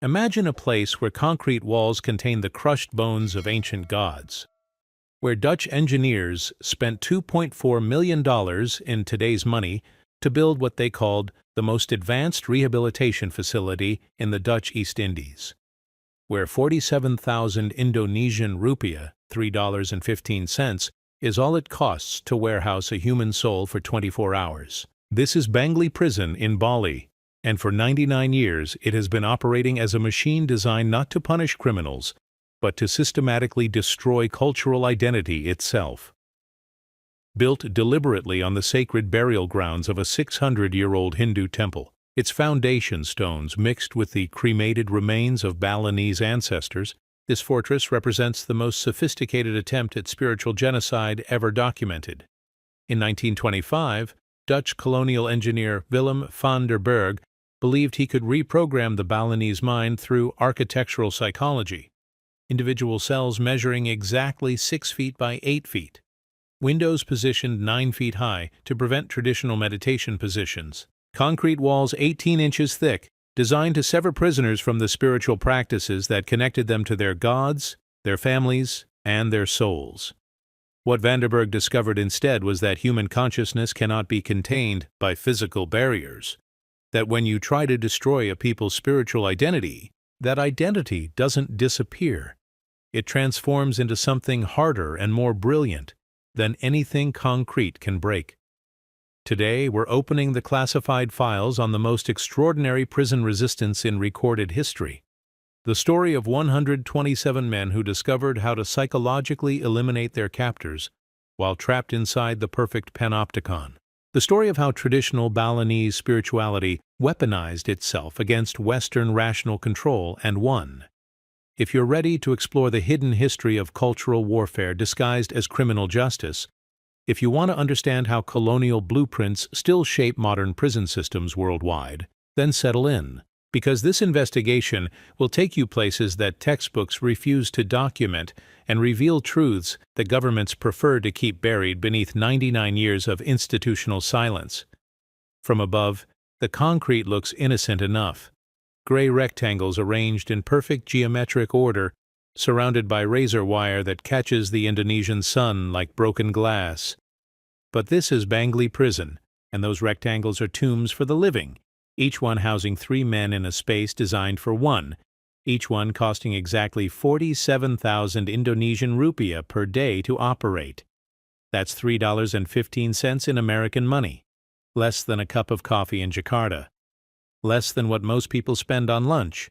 Imagine a place where concrete walls contain the crushed bones of ancient gods, where Dutch engineers spent $2.4 million in today's money to build what they called the most advanced rehabilitation facility in the Dutch East Indies, where 47,000 Indonesian rupiah, $3.15, is all it costs to warehouse a human soul for 24 hours. This is Bangli prison in Bali, and for 99 years it has been operating as a machine designed not to punish criminals, but to systematically destroy cultural identity itself. Built deliberately on the sacred burial grounds of a 600-year-old Hindu temple, its foundation stones mixed with the cremated remains of Balinese ancestors, this fortress represents the most sophisticated attempt at spiritual genocide ever documented. In 1925, Dutch colonial engineer Willem van der Berg believed he could reprogram the Balinese mind through architectural psychology. Individual cells measuring exactly 6 feet by 8 feet. Windows positioned 9 feet high to prevent traditional meditation positions. Concrete walls 18 inches thick, designed to sever prisoners from the spiritual practices that connected them to their gods, their families, and their souls. What van der Berg discovered instead was that human consciousness cannot be contained by physical barriers. That when you try to destroy a people's spiritual identity, that identity doesn't disappear. It transforms into something harder and more brilliant than anything concrete can break. Today, we're opening the classified files on the most extraordinary prison resistance in recorded history. The story of 127 men who discovered how to psychologically eliminate their captors while trapped inside the perfect panopticon. The story of how traditional Balinese spirituality weaponized itself against Western rational control and won. If you're ready to explore the hidden history of cultural warfare disguised as criminal justice, if you want to understand how colonial blueprints still shape modern prison systems worldwide, then settle in, because this investigation will take you places that textbooks refuse to document and reveal truths that governments prefer to keep buried beneath 99 years of institutional silence. From above, the concrete looks innocent enough. Gray rectangles arranged in perfect geometric order, surrounded by razor wire that catches the Indonesian sun like broken glass. But this is Bangli prison, and those rectangles are tombs for the living, each one housing 3 men in a space designed for one, each one costing exactly 47,000 Indonesian rupiah per day to operate. That's $3.15 in American money, less than a cup of coffee in Jakarta, less than what most people spend on lunch.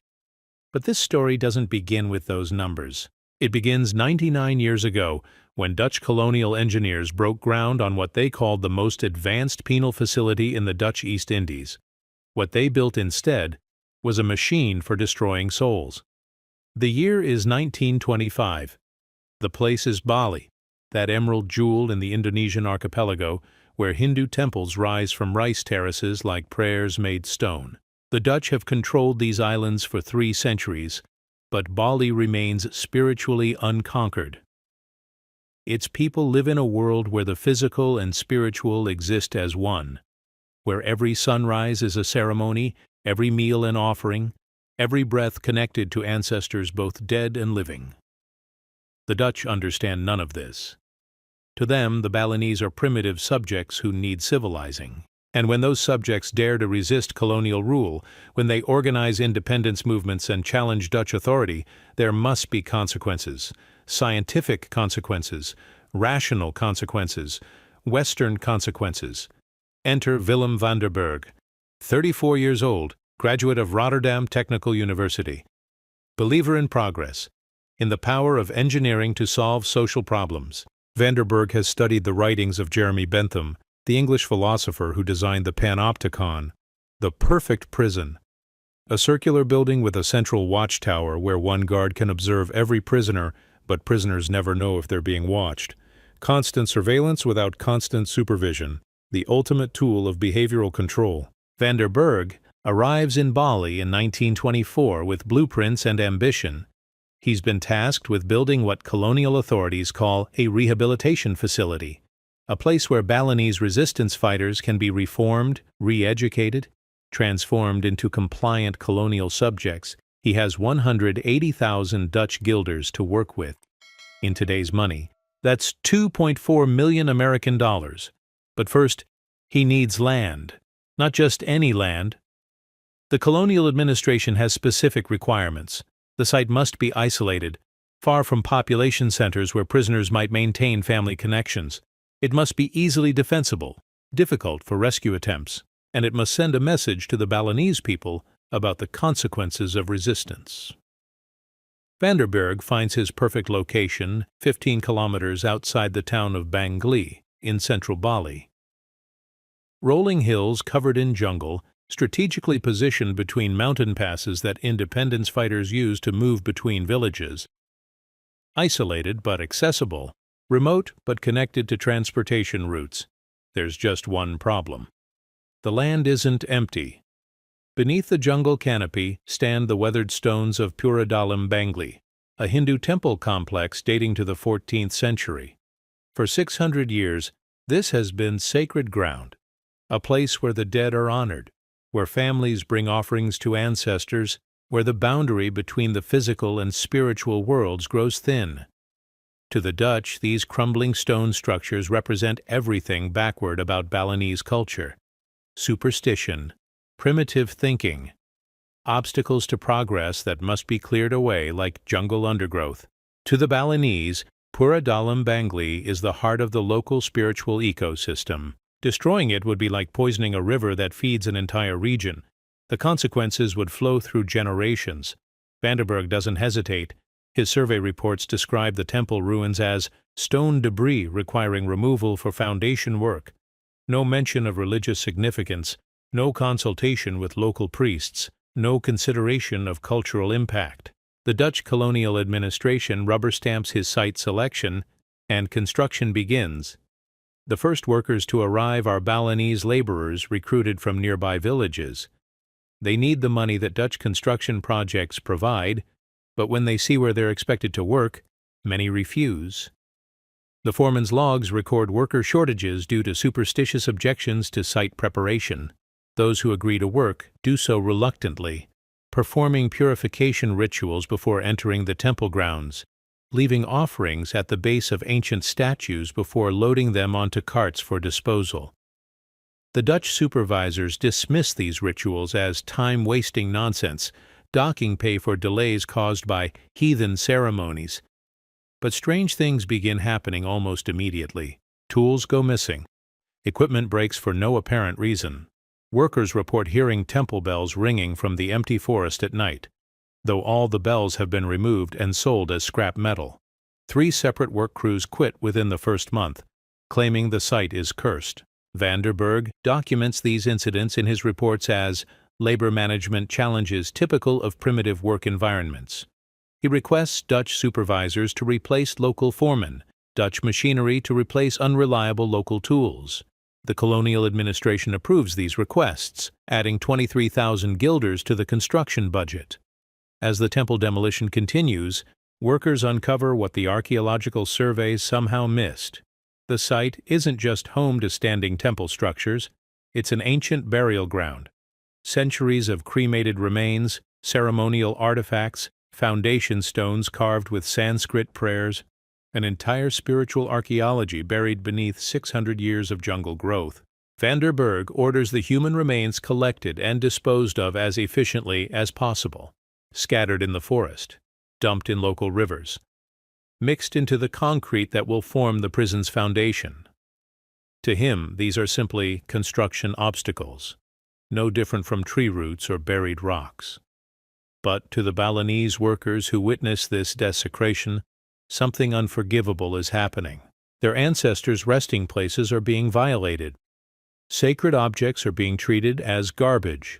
But this story doesn't begin with those numbers. It begins 99 years ago, when Dutch colonial engineers broke ground on what they called the most advanced penal facility in the Dutch East Indies. What they built instead was a machine for destroying souls. The year is 1925. The place is Bali, that emerald jewel in the Indonesian archipelago, where Hindu temples rise from rice terraces like prayers made stone. The Dutch have controlled these islands for 3 centuries, but Bali remains spiritually unconquered. Its people live in a world where the physical and spiritual exist as one, where every sunrise is a ceremony, every meal an offering, every breath connected to ancestors both dead and living. The Dutch understand none of this. To them, the Balinese are primitive subjects who need civilizing. And when those subjects dare to resist colonial rule, when they organize independence movements and challenge Dutch authority, there must be consequences. Scientific consequences, rational consequences, Western consequences. Enter Willem van der Berg, 34 years old, graduate of Rotterdam Technical University. Believer in progress, in the power of engineering to solve social problems. Van der Berg has studied the writings of Jeremy Bentham, the English philosopher who designed the panopticon, the perfect prison, a circular building with a central watchtower where one guard can observe every prisoner, but prisoners never know if they're being watched. Constant surveillance without constant supervision, the ultimate tool of behavioral control. Van der Berg arrives in Bali in 1924 with blueprints and ambition. He's been tasked with building what colonial authorities call a rehabilitation facility, a place where Balinese resistance fighters can be reformed, re-educated, transformed into compliant colonial subjects, He has 180,000 Dutch guilders to work with. In today's money, that's 2.4 million American dollars. But first, he needs land. Not just any land. The colonial administration has specific requirements. The site must be isolated, far from population centers where prisoners might maintain family connections. It must be easily defensible, difficult for rescue attempts, and it must send a message to the Balinese people about the consequences of resistance. Vanderberg finds his perfect location 15 kilometers outside the town of Bangli, in central Bali. Rolling hills covered in jungle, strategically positioned between mountain passes that independence fighters used to move between villages. Isolated but accessible, remote but connected to transportation routes. There's just one problem. The land isn't empty. Beneath the jungle canopy stand the weathered stones of Puradalam Bangli, a Hindu temple complex dating to the 14th century. For 600 years, this has been sacred ground, a place where the dead are honored, where families bring offerings to ancestors, where the boundary between the physical and spiritual worlds grows thin. To the Dutch, these crumbling stone structures represent everything backward about Balinese culture: superstition, primitive thinking, obstacles to progress that must be cleared away like jungle undergrowth. To the Balinese, Puradalam Bangli is the heart of the local spiritual ecosystem. Destroying it would be like poisoning a river that feeds an entire region. The consequences would flow through generations. Vanderberg doesn't hesitate. His survey reports describe the temple ruins as stone debris requiring removal for foundation work. No mention of religious significance, no consultation with local priests, no consideration of cultural impact. The Dutch colonial administration rubber stamps his site selection, and construction begins. The first workers to arrive are Balinese laborers recruited from nearby villages. They need the money that Dutch construction projects provide, but when they see where they're expected to work, many refuse. The foreman's logs record worker shortages due to superstitious objections to site preparation. Those who agree to work do so reluctantly, performing purification rituals before entering the temple grounds, leaving offerings at the base of ancient statues before loading them onto carts for disposal. The Dutch supervisors dismiss these rituals as time-wasting nonsense, docking pay for delays caused by heathen ceremonies. But strange things begin happening almost immediately. Tools go missing. Equipment breaks for no apparent reason. Workers report hearing temple bells ringing from the empty forest at night, though all the bells have been removed and sold as scrap metal. 3 separate work crews quit within the first month, claiming the site is cursed. Vanderberg documents these incidents in his reports as labor management challenges typical of primitive work environments. He requests Dutch supervisors to replace local foremen, Dutch machinery to replace unreliable local tools. The colonial administration approves these requests, adding 23,000 guilders to the construction budget. As the temple demolition continues, workers uncover what the archaeological surveys somehow missed. The site isn't just home to standing temple structures, it's an ancient burial ground. Centuries of cremated remains, ceremonial artifacts, foundation stones carved with Sanskrit prayers, an entire spiritual archaeology buried beneath 600 years of jungle growth. Vanderberg orders the human remains collected and disposed of as efficiently as possible, scattered in the forest, dumped in local rivers, mixed into the concrete that will form the prison's foundation. To him, these are simply construction obstacles, no different from tree roots or buried rocks. But to the Balinese workers who witness this desecration, something unforgivable is happening. Their ancestors' resting places are being violated. Sacred objects are being treated as garbage.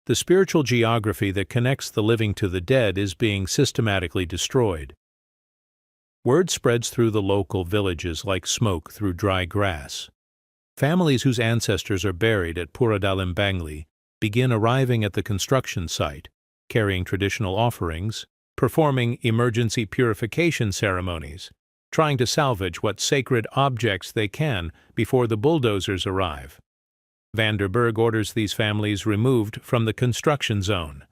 The spiritual geography that connects the living to the dead is being systematically destroyed. Word spreads through the local villages like smoke through dry grass. Families whose ancestors are buried at Puradalam Bangli begin arriving at the construction site, carrying traditional offerings, performing emergency purification ceremonies, trying to salvage what sacred objects they can before the bulldozers arrive. Vanderberg orders these families removed from the construction zone.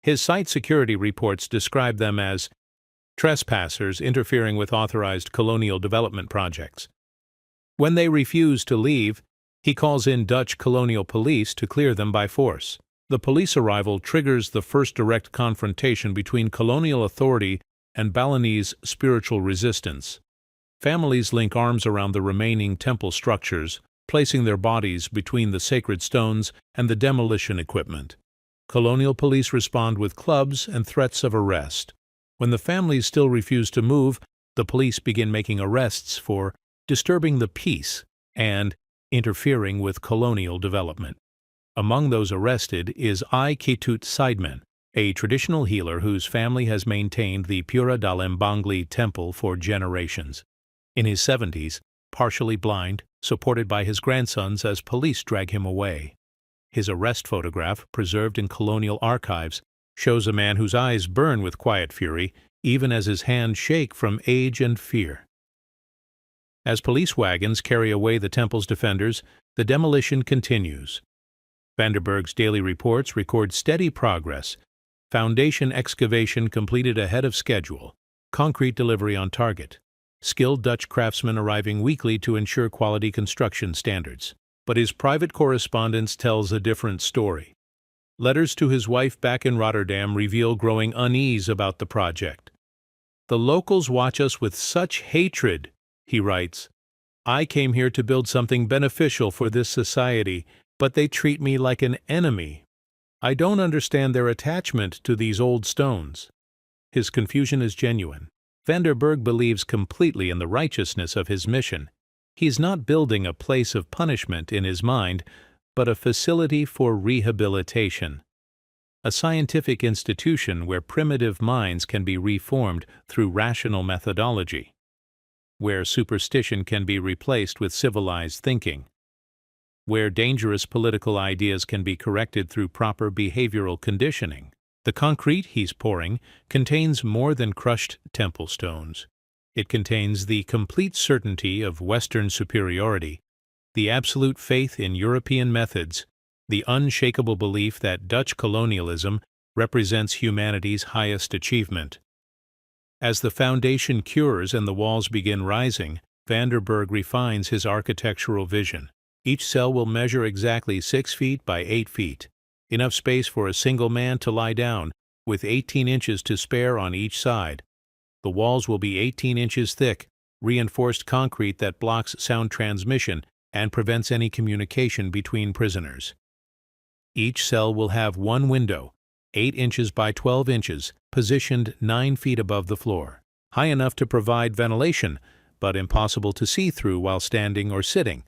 His site security reports describe them as trespassers interfering with authorized colonial development projects. When they refuse to leave, he calls in Dutch colonial police to clear them by force. The police arrival triggers the first direct confrontation between colonial authority and Balinese spiritual resistance. Families link arms around the remaining temple structures, placing their bodies between the sacred stones and the demolition equipment. Colonial police respond with clubs and threats of arrest. When the families still refuse to move, the police begin making arrests for disturbing the peace and interfering with colonial development. Among those arrested is I Ketut Sideman, a traditional healer whose family has maintained the Pura Dalem Bangli temple for generations. In his 70s, partially blind, supported by his grandsons as police drag him away. His arrest photograph, preserved in colonial archives, shows a man whose eyes burn with quiet fury, even as his hands shake from age and fear. As police wagons carry away the temple's defenders, the demolition continues. Vanderberg's daily reports record steady progress. Foundation excavation completed ahead of schedule. Concrete delivery on target. Skilled Dutch craftsmen arriving weekly to ensure quality construction standards. But his private correspondence tells a different story. Letters to his wife back in Rotterdam reveal growing unease about the project. "The locals watch us with such hatred," he writes. "I came here to build something beneficial for this society, but they treat me like an enemy. I don't understand their attachment to these old stones." His confusion is genuine. Vanderberg believes completely in the righteousness of his mission. He's not building a place of punishment in his mind, but a facility for rehabilitation. A scientific institution where primitive minds can be reformed through rational methodology. Where superstition can be replaced with civilized thinking. Where dangerous political ideas can be corrected through proper behavioral conditioning. The concrete he's pouring contains more than crushed temple stones. It contains the complete certainty of Western superiority, the absolute faith in European methods, the unshakable belief that Dutch colonialism represents humanity's highest achievement. As the foundation cures and the walls begin rising, Vanderberg refines his architectural vision. Each cell will measure exactly 6 feet by 8 feet. Enough space for a single man to lie down, with 18 inches to spare on each side. The walls will be 18 inches thick, reinforced concrete that blocks sound transmission and prevents any communication between prisoners. Each cell will have one window, 8 inches by 12 inches, positioned 9 feet above the floor, high enough to provide ventilation, but impossible to see through while standing or sitting.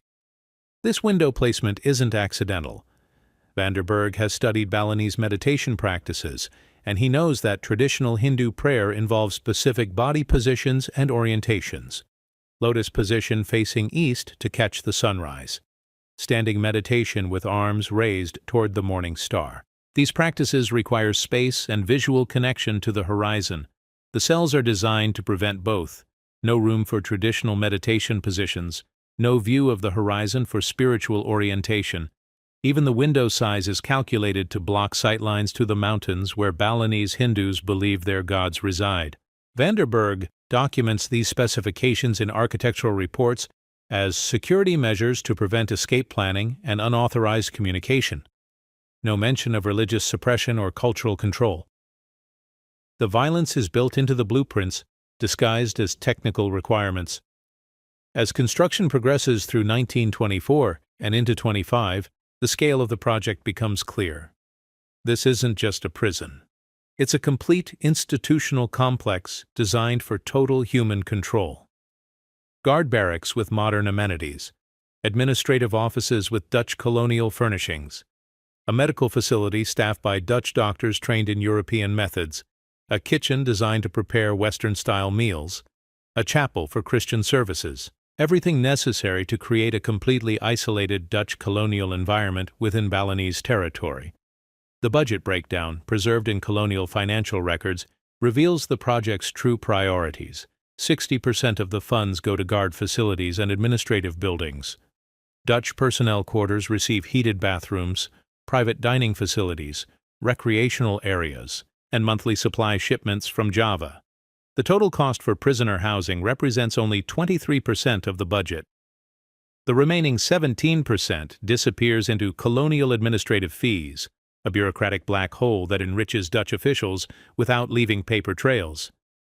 This window placement isn't accidental. Vanderberg has studied Balinese meditation practices, and he knows that traditional Hindu prayer involves specific body positions and orientations. Lotus position facing east to catch the sunrise. Standing meditation with arms raised toward the morning star. These practices require space and visual connection to the horizon. The cells are designed to prevent both. No room for traditional meditation positions, no view of the horizon for spiritual orientation. Even the window size is calculated to block sightlines to the mountains where Balinese Hindus believe their gods reside. Vanderberg documents these specifications in architectural reports as security measures to prevent escape planning and unauthorized communication. No mention of religious suppression or cultural control. The violence is built into the blueprints, disguised as technical requirements. As construction progresses through 1924 and into 25, the scale of the project becomes clear. This isn't just a prison. It's a complete institutional complex designed for total human control. Guard barracks with modern amenities, administrative offices with Dutch colonial furnishings, a medical facility staffed by Dutch doctors trained in European methods, a kitchen designed to prepare Western-style meals, a chapel for Christian services. Everything necessary to create a completely isolated Dutch colonial environment within Balinese territory. The budget breakdown, preserved in colonial financial records, reveals the project's true priorities. 60% of the funds go to guard facilities and administrative buildings. Dutch personnel quarters receive heated bathrooms, private dining facilities, recreational areas, and monthly supply shipments from Java. The total cost for prisoner housing represents only 23% of the budget. The remaining 17% disappears into colonial administrative fees, a bureaucratic black hole that enriches Dutch officials without leaving paper trails.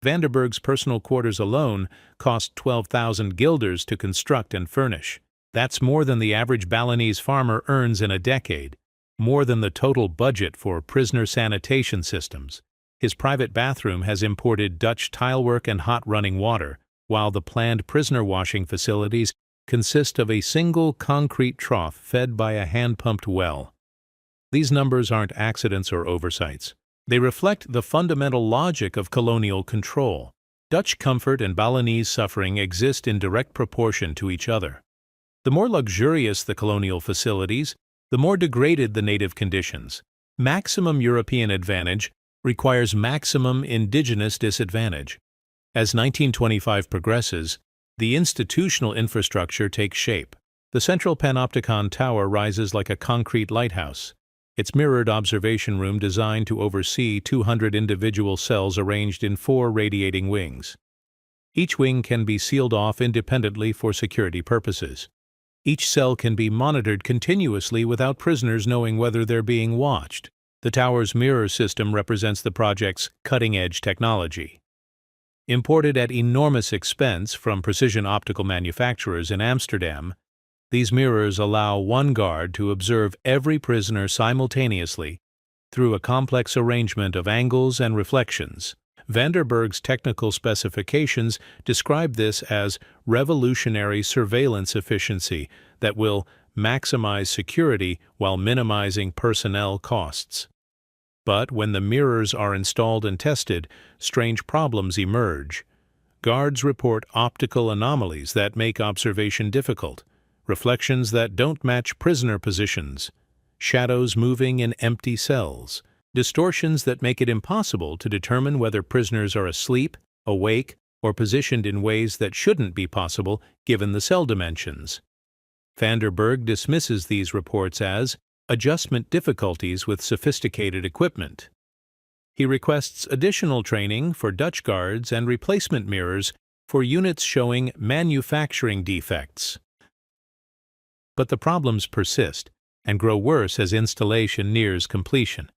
Vanderburg's personal quarters alone cost 12,000 guilders to construct and furnish. That's more than the average Balinese farmer earns in a decade, more than the total budget for prisoner sanitation systems. His private bathroom has imported Dutch tilework and hot running water, while the planned prisoner washing facilities consist of a single concrete trough fed by a hand-pumped well. These numbers aren't accidents or oversights. They reflect the fundamental logic of colonial control. Dutch comfort and Balinese suffering exist in direct proportion to each other. The more luxurious the colonial facilities, the more degraded the native conditions. Maximum European advantage requires maximum indigenous disadvantage. As 1925 progresses, the institutional infrastructure takes shape. The central panopticon tower rises like a concrete lighthouse, its mirrored observation room designed to oversee 200 individual cells arranged in 4 radiating wings. Each wing can be sealed off independently for security purposes. Each cell can be monitored continuously without prisoners knowing whether they're being watched. The tower's mirror system represents the project's cutting-edge technology. Imported at enormous expense from precision optical manufacturers in Amsterdam, these mirrors allow one guard to observe every prisoner simultaneously through a complex arrangement of angles and reflections. Vanderburg's technical specifications describe this as revolutionary surveillance efficiency that will maximize security while minimizing personnel costs. But when the mirrors are installed and tested, strange problems emerge. Guards report optical anomalies that make observation difficult, reflections that don't match prisoner positions, shadows moving in empty cells, distortions that make it impossible to determine whether prisoners are asleep, awake, or positioned in ways that shouldn't be possible given the cell dimensions. Vanderburg dismisses these reports as adjustment difficulties with sophisticated equipment. He requests additional training for Dutch guards and replacement mirrors for units showing manufacturing defects. But the problems persist and grow worse as installation nears completion.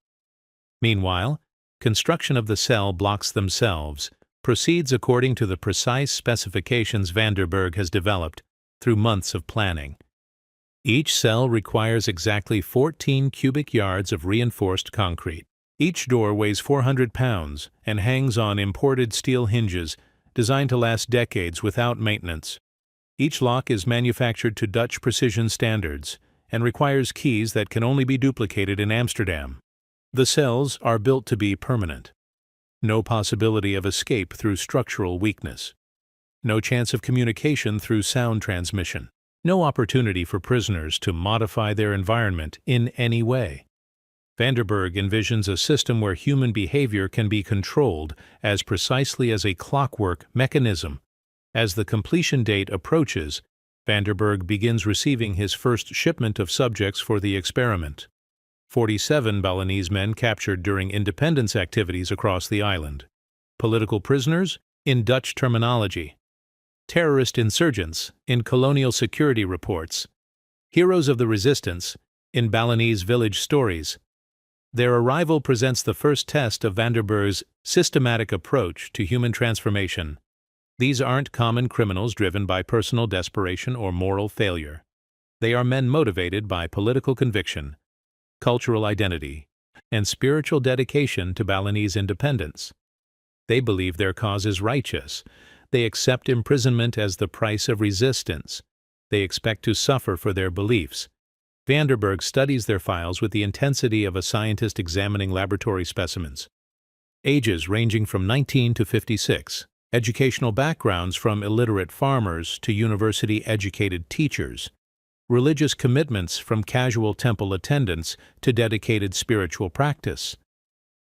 Meanwhile, construction of the cell blocks themselves proceeds according to the precise specifications Vanderburg has developed through months of planning. Each cell requires exactly 14 cubic yards of reinforced concrete. Each door weighs 400 pounds and hangs on imported steel hinges designed to last decades without maintenance. Each lock is manufactured to Dutch precision standards and requires keys that can only be duplicated in Amsterdam. The cells are built to be permanent. No possibility of escape through structural weakness. No chance of communication through sound transmission. No opportunity for prisoners to modify their environment in any way. Vanderburg envisions a system where human behavior can be controlled as precisely as a clockwork mechanism. As the completion date approaches, Vanderburg begins receiving his first shipment of subjects for the experiment. 47 Balinese men captured during independence activities across the island. Political prisoners, in Dutch terminology. Terrorist insurgents, in colonial security reports. Heroes of the resistance, in Balinese village stories. Their arrival presents the first test of Vanderburg's systematic approach to human transformation. These aren't common criminals driven by personal desperation or moral failure. They are men motivated by political conviction, cultural identity, and spiritual dedication to Balinese independence. They believe their cause is righteous. They accept imprisonment as the price of resistance. They expect to suffer for their beliefs. Vanderburg studies their files with the intensity of a scientist examining laboratory specimens. Ages ranging from 19 to 56. Educational backgrounds from illiterate farmers to university-educated teachers. Religious commitments from casual temple attendants to dedicated spiritual practice.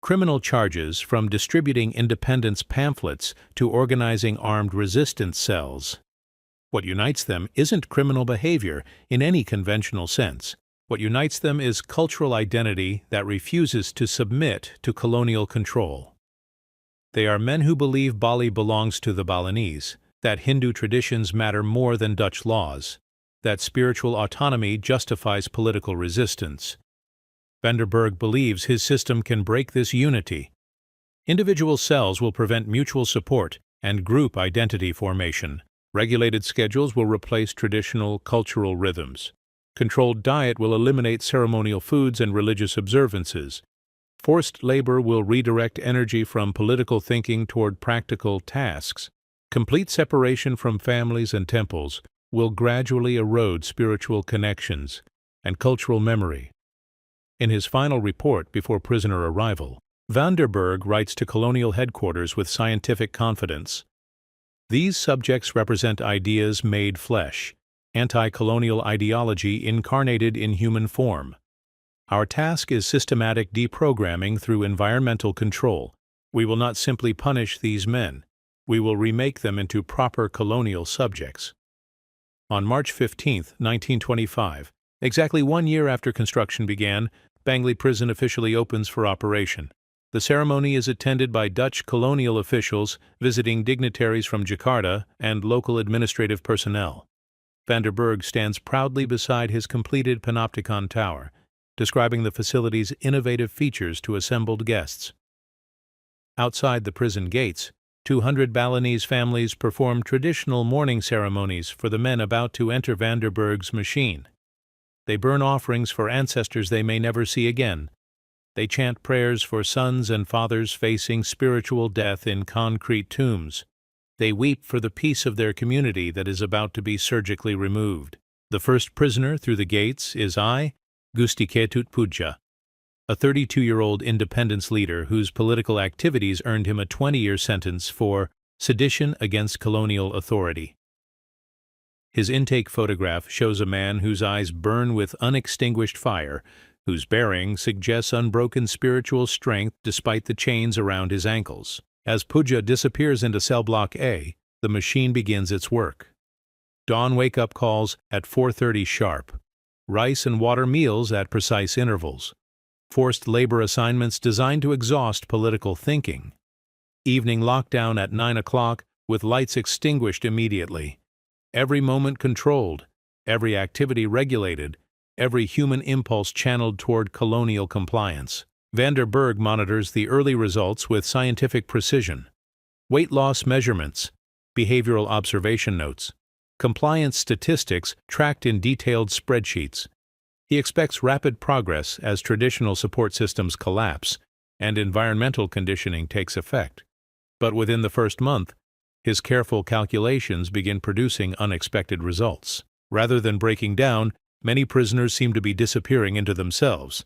Criminal charges from distributing independence pamphlets to organizing armed resistance cells. What unites them isn't criminal behavior in any conventional sense. What unites them is cultural identity that refuses to submit to colonial control. They are men who believe Bali belongs to the Balinese, that Hindu traditions matter more than Dutch laws, that spiritual autonomy justifies political resistance. Van der Burg believes his system can break this unity. Individual cells will prevent mutual support and group identity formation. Regulated schedules will replace traditional cultural rhythms. Controlled diet will eliminate ceremonial foods and religious observances. Forced labor will redirect energy from political thinking toward practical tasks. Complete separation from families and temples will gradually erode spiritual connections and cultural memory. In his final report before prisoner arrival, Van der Burg writes to colonial headquarters with scientific confidence. These subjects represent ideas made flesh, anti-colonial ideology incarnated in human form. Our task is systematic deprogramming through environmental control. We will not simply punish these men. We will remake them into proper colonial subjects. On March 15, 1925, exactly 1 year after construction began, Bangli prison officially opens for operation. The ceremony is attended by Dutch colonial officials, visiting dignitaries from Jakarta, and local administrative personnel. Van der Burg stands proudly beside his completed panopticon tower, describing the facility's innovative features to assembled guests. Outside the prison gates, 200 Balinese families perform traditional mourning ceremonies for the men about to enter Van der Burg's machine. They burn offerings for ancestors they may never see again. They chant prayers for sons and fathers facing spiritual death in concrete tombs. They weep for the peace of their community that is about to be surgically removed. The first prisoner through the gates is I, Gusti Ketut Puja, a 32-year-old independence leader whose political activities earned him a 20-year sentence for sedition against colonial authority. His intake photograph shows a man whose eyes burn with unextinguished fire, whose bearing suggests unbroken spiritual strength despite the chains around his ankles. As Puja disappears into cell block A, the machine begins its work. Dawn wake-up calls at 4:30 sharp. Rice and water meals at precise intervals. Forced labor assignments designed to exhaust political thinking. Evening lockdown at 9 o'clock with lights extinguished immediately. Every moment controlled, every activity regulated, every human impulse channeled toward colonial compliance. Van der Burg monitors the early results with scientific precision. Weight loss measurements, behavioral observation notes, compliance statistics tracked in detailed spreadsheets. He expects rapid progress as traditional support systems collapse and environmental conditioning takes effect. But within the first month, his careful calculations begin producing unexpected results. Rather than breaking down, many prisoners seem to be disappearing into themselves,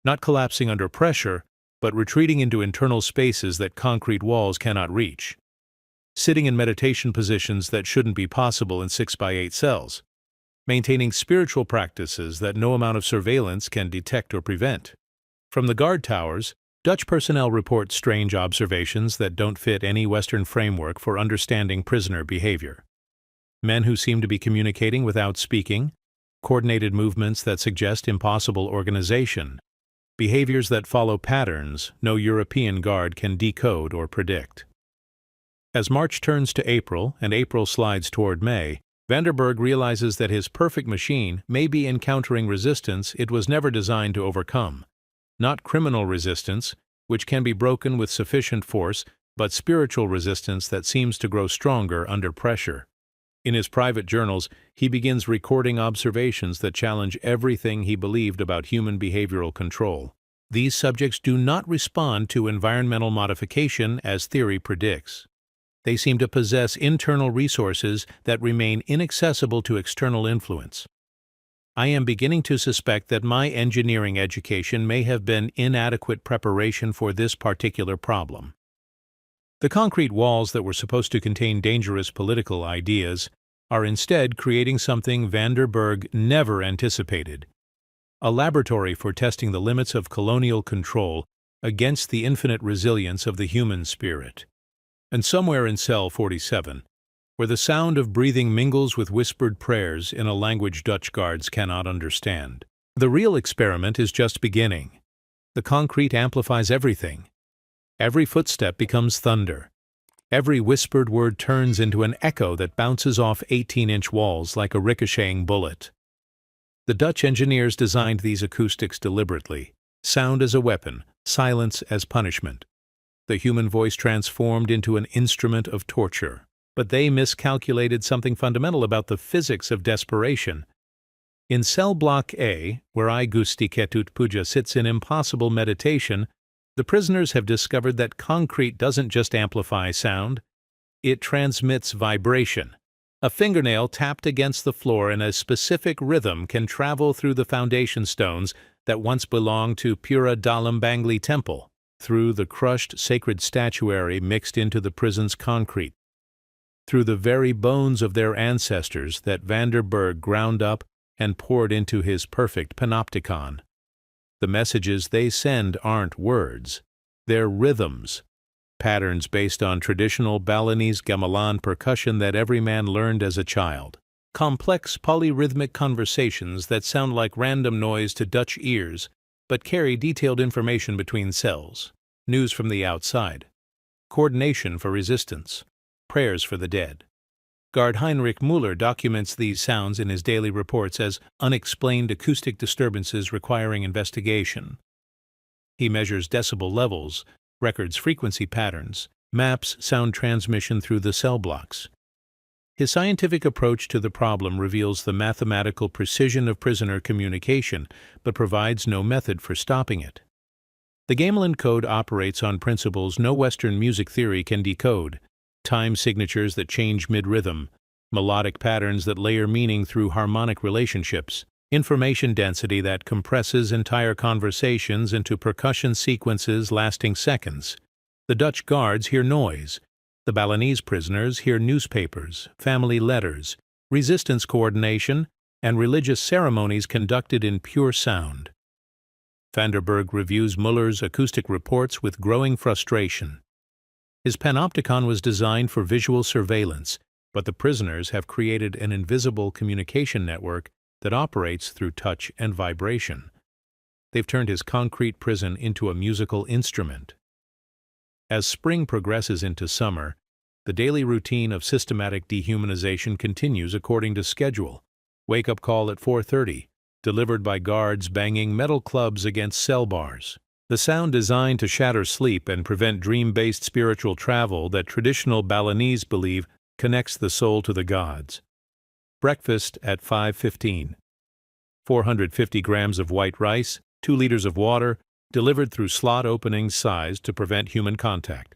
not collapsing under pressure, but retreating into internal spaces that concrete walls cannot reach, sitting in meditation positions that shouldn't be possible in 6x8 cells, maintaining spiritual practices that no amount of surveillance can detect or prevent. From the guard towers, Dutch personnel report strange observations that don't fit any Western framework for understanding prisoner behavior. Men who seem to be communicating without speaking, coordinated movements that suggest impossible organization, behaviors that follow patterns no European guard can decode or predict. As March turns to April and April slides toward May, Van der Burg realizes that his perfect machine may be encountering resistance it was never designed to overcome. Not criminal resistance, which can be broken with sufficient force, but spiritual resistance that seems to grow stronger under pressure. In his private journals, he begins recording observations that challenge everything he believed about human behavioral control. These subjects do not respond to environmental modification as theory predicts. They seem to possess internal resources that remain inaccessible to external influence. I am beginning to suspect that my engineering education may have been inadequate preparation for this particular problem. The concrete walls that were supposed to contain dangerous political ideas are instead creating something Van der Burg never anticipated: a laboratory for testing the limits of colonial control against the infinite resilience of the human spirit. And somewhere in cell 47, where the sound of breathing mingles with whispered prayers in a language Dutch guards cannot understand, The real experiment is just beginning. The concrete amplifies everything. Every footstep becomes thunder. Every whispered word turns into an echo that bounces off 18-inch walls like a ricocheting bullet. The Dutch engineers designed these acoustics deliberately. Sound as a weapon, silence as punishment. The human voice transformed into an instrument of torture. But they miscalculated something fundamental about the physics of desperation. In cell block A, where I Gusti Ketut Puja sits in impossible meditation, the prisoners have discovered that concrete doesn't just amplify sound, it transmits vibration. A fingernail tapped against the floor in a specific rhythm can travel through the foundation stones that once belonged to Pura Dalam Bangli temple, through the crushed sacred statuary mixed into the prison's concrete, through the very bones of their ancestors that Vanderberg ground up and poured into his perfect panopticon. The messages they send aren't words, they're rhythms, patterns based on traditional Balinese gamelan percussion that every man learned as a child. Complex polyrhythmic conversations that sound like random noise to Dutch ears, but carry detailed information between cells. News from the outside. Coordination for resistance. Prayers for the dead. Guard Heinrich Müller documents these sounds in his daily reports as unexplained acoustic disturbances requiring investigation. He measures decibel levels, records frequency patterns, maps sound transmission through the cell blocks. His scientific approach to the problem reveals the mathematical precision of prisoner communication, but provides no method for stopping it. The gamelan code operates on principles no Western music theory can decode: time signatures that change mid-rhythm, melodic patterns that layer meaning through harmonic relationships, information density that compresses entire conversations into percussion sequences lasting seconds. The Dutch guards hear noise. The Balinese prisoners hear newspapers, family letters, resistance coordination, and religious ceremonies conducted in pure sound. Vanderberg reviews Müller's acoustic reports with growing frustration. His panopticon was designed for visual surveillance, but the prisoners have created an invisible communication network that operates through touch and vibration. They've turned his concrete prison into a musical instrument. As spring progresses into summer, the daily routine of systematic dehumanization continues according to schedule. Wake-up call at 4:30, delivered by guards banging metal clubs against cell bars. The sound designed to shatter sleep and prevent dream-based spiritual travel that traditional Balinese believe connects the soul to the gods. Breakfast at 5:15. 450 grams of white rice, 2 liters of water, delivered through slot openings sized to prevent human contact.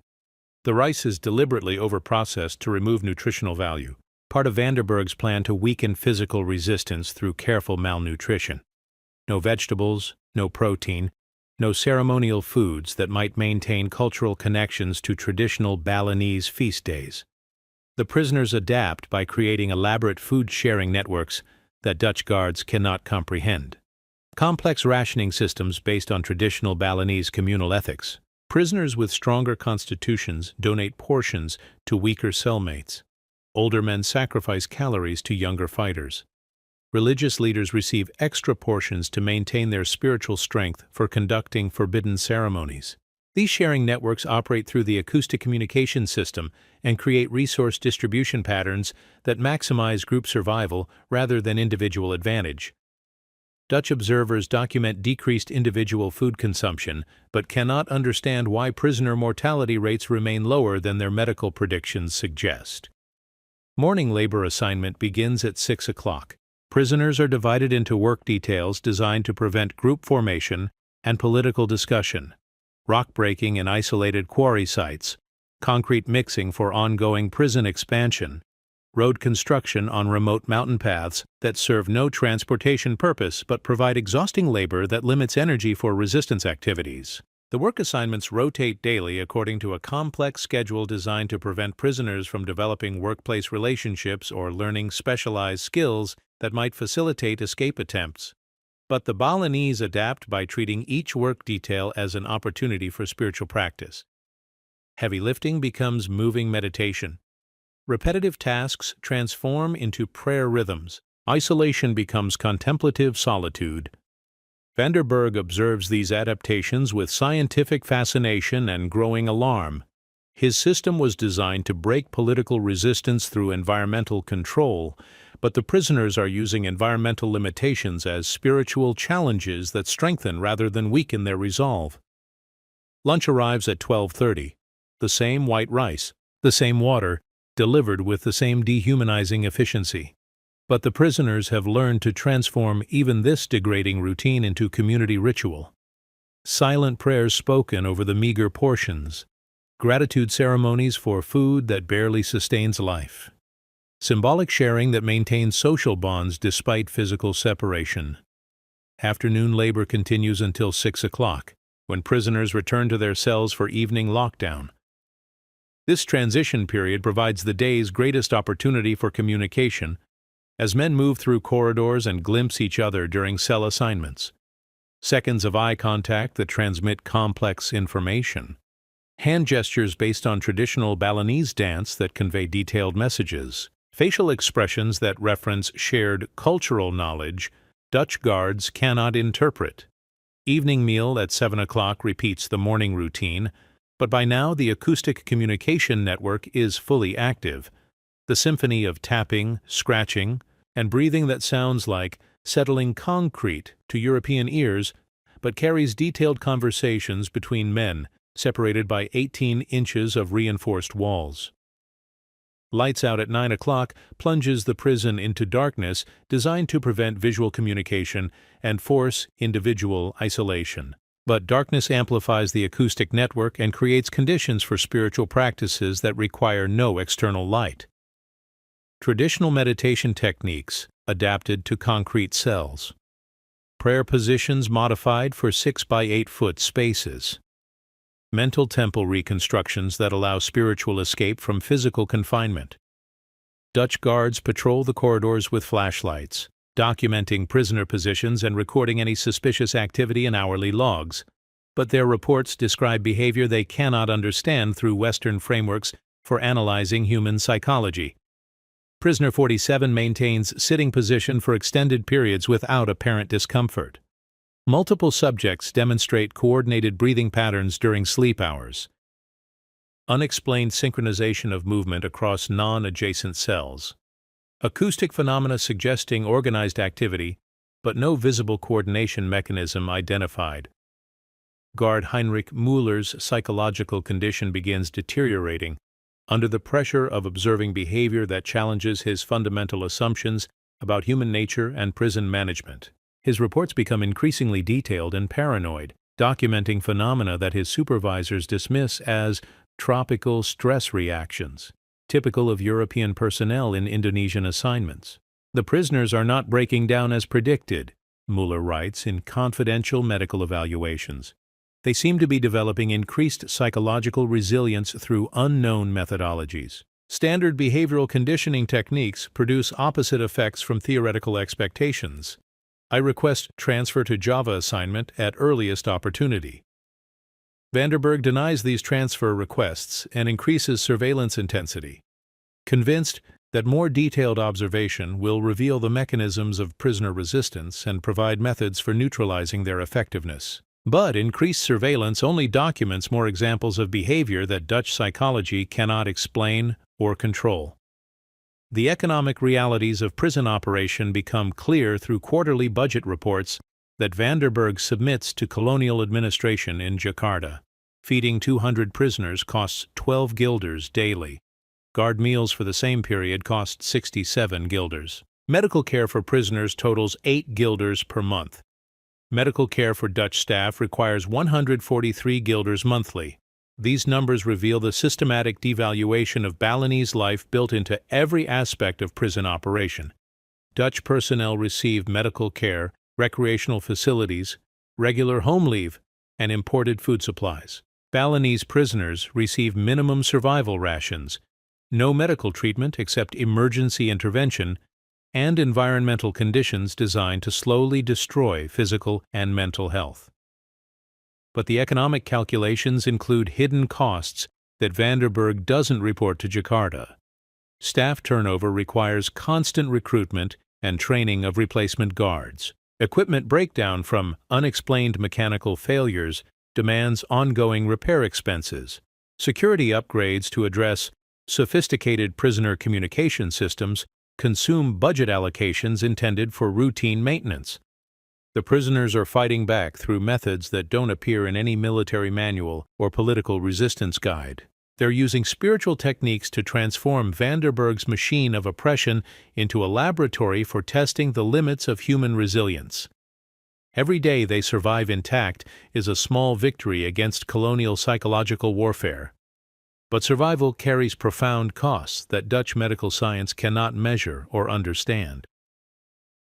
The rice is deliberately overprocessed to remove nutritional value, part of Vanderberg's plan to weaken physical resistance through careful malnutrition. No vegetables, no protein, no ceremonial foods that might maintain cultural connections to traditional Balinese feast days. The prisoners adapt by creating elaborate food-sharing networks that Dutch guards cannot comprehend. Complex rationing systems based on traditional Balinese communal ethics. Prisoners with stronger constitutions donate portions to weaker cellmates. Older men sacrifice calories to younger fighters. Religious leaders receive extra portions to maintain their spiritual strength for conducting forbidden ceremonies. These sharing networks operate through the acoustic communication system and create resource distribution patterns that maximize group survival rather than individual advantage. Dutch observers document decreased individual food consumption, but cannot understand why prisoner mortality rates remain lower than their medical predictions suggest. Morning labor assignment begins at 6 o'clock. Prisoners are divided into work details designed to prevent group formation and political discussion. Rock breaking in isolated quarry sites, concrete mixing for ongoing prison expansion, road construction on remote mountain paths that serve no transportation purpose but provide exhausting labor that limits energy for resistance activities. The work assignments rotate daily according to a complex schedule designed to prevent prisoners from developing workplace relationships or learning specialized skills that might facilitate escape attempts. But the Balinese adapt by treating each work detail as an opportunity for spiritual practice. Heavy lifting becomes moving meditation. Repetitive tasks transform into prayer rhythms. Isolation becomes contemplative solitude. Vanderberg observes these adaptations with scientific fascination and growing alarm. His system was designed to break political resistance through environmental control, but the prisoners are using environmental limitations as spiritual challenges that strengthen rather than weaken their resolve. Lunch arrives at 12:30. The same white rice, the same water, delivered with the same dehumanizing efficiency. But the prisoners have learned to transform even this degrading routine into community ritual. Silent prayers spoken over the meager portions. Gratitude ceremonies for food that barely sustains life. Symbolic sharing that maintains social bonds despite physical separation. Afternoon labor continues until 6 o'clock, when prisoners return to their cells for evening lockdown. This transition period provides the day's greatest opportunity for communication, as men move through corridors and glimpse each other during cell assignments. Seconds of eye contact that transmit complex information. Hand gestures based on traditional Balinese dance that convey detailed messages. Facial expressions that reference shared cultural knowledge Dutch guards cannot interpret. Evening meal at 7 o'clock repeats the morning routine, but by now the acoustic communication network is fully active. The symphony of tapping, scratching, and breathing that sounds like settling concrete to European ears, but carries detailed conversations between men, separated by 18 inches of reinforced walls. Lights out at 9 o'clock plunges the prison into darkness designed to prevent visual communication and force individual isolation. But darkness amplifies the acoustic network and creates conditions for spiritual practices that require no external light. Traditional meditation techniques adapted to concrete cells. Prayer positions modified for 6 by 8 foot spaces. Mental temple reconstructions that allow spiritual escape from physical confinement. Dutch guards patrol the corridors with flashlights, documenting prisoner positions and recording any suspicious activity in hourly logs. But their reports describe behavior they cannot understand through Western frameworks for analyzing human psychology. Prisoner 47 maintains sitting position for extended periods without apparent discomfort. Multiple subjects demonstrate coordinated breathing patterns during sleep hours. Unexplained synchronization of movement across non-adjacent cells. Acoustic phenomena suggesting organized activity, but no visible coordination mechanism identified. Guard Heinrich Müller's psychological condition begins deteriorating under the pressure of observing behavior that challenges his fundamental assumptions about human nature and prison management. His reports become increasingly detailed and paranoid, documenting phenomena that his supervisors dismiss as tropical stress reactions, typical of European personnel in Indonesian assignments. The prisoners are not breaking down as predicted, Müller writes in confidential medical evaluations. They seem to be developing increased psychological resilience through unknown methodologies. Standard behavioral conditioning techniques produce opposite effects from theoretical expectations. I request transfer to Java assignment at earliest opportunity. Vanderberg denies these transfer requests and increases surveillance intensity, convinced that more detailed observation will reveal the mechanisms of prisoner resistance and provide methods for neutralizing their effectiveness. But increased surveillance only documents more examples of behavior that Dutch psychology cannot explain or control. The economic realities of prison operation become clear through quarterly budget reports that Vanderberg submits to colonial administration in Jakarta. Feeding 200 prisoners costs 12 guilders daily. Guard meals for the same period cost 67 guilders. Medical care for prisoners totals 8 guilders per month. Medical care for Dutch staff requires 143 guilders monthly. These numbers reveal the systematic devaluation of Balinese life built into every aspect of prison operation. Dutch personnel receive medical care, recreational facilities, regular home leave, and imported food supplies. Balinese prisoners receive minimum survival rations, no medical treatment except emergency intervention, and environmental conditions designed to slowly destroy physical and mental health. But the economic calculations include hidden costs that Vanderberg doesn't report to Jakarta. Staff turnover requires constant recruitment and training of replacement guards. Equipment breakdown from unexplained mechanical failures demands ongoing repair expenses. Security upgrades to address sophisticated prisoner communication systems consume budget allocations intended for routine maintenance. The prisoners are fighting back through methods that don't appear in any military manual or political resistance guide. They're using spiritual techniques to transform Vanderburg's machine of oppression into a laboratory for testing the limits of human resilience. Every day they survive intact is a small victory against colonial psychological warfare. But survival carries profound costs that Dutch medical science cannot measure or understand.